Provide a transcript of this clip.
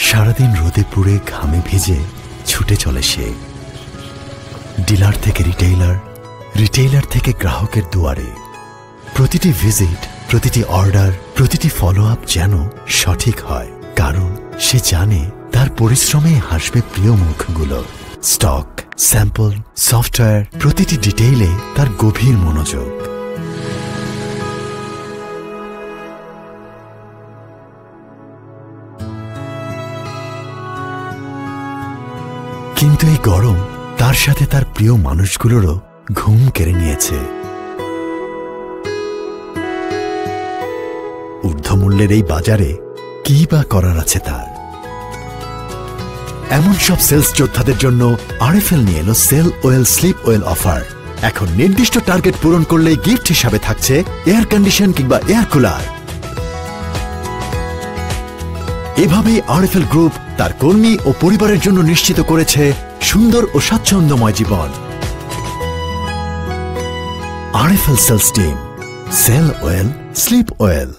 সারাদিন রোদে পুড়ে ঘামে ভিজে ছুটে চলে সে ডিলার থেকে রিটেইলার, রিটেইলার থেকে গ্রাহকের দুয়ারে। প্রতিটি ভিজিট, প্রতিটি অর্ডার, প্রতিটি ফলো আপ যেন সঠিক হয়, কারণ সে জানে তার পরিশ্রমে হাসবে প্রিয় মুখগুলো। স্টক, স্যাম্পল, সফটওয়্যার, প্রতিটি ডিটেইলে তার গভীর মনোযোগ। কিন্তু এই গরম তার সাথে তার প্রিয় মানুষগুলোরও ঘুম কেড়ে নিয়েছে। ঊর্ধ্বমূল্যের এই বাজারে কি বা করার আছে তার? এমন সব সেলস যোদ্ধাদের জন্য আরএফএল নিয়ে এলো sell well sleep well offer. এখন নির্দিষ্ট টার্গেট পূরণ করলে গিফট হিসাবে থাকছে এয়ার কন্ডিশন কিংবা এয়ার কুলার। এভাবেই আরএফএল গ্রুপ তার কর্মী ও পরিবারের জন্য নিশ্চিত করেছে সুন্দর ও স্বাচ্ছন্দ্যময় জীবন। RFL sales team, sell well, sleep well.